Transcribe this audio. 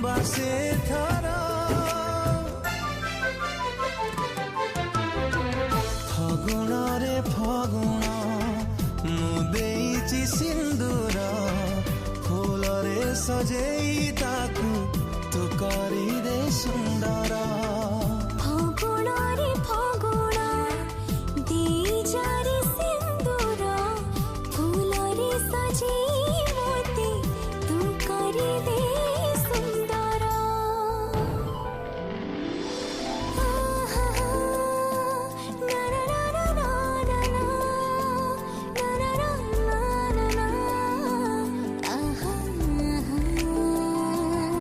बासे थरा फगुण रे फगुण मु देइछि सिंदूर फूल रे सजेई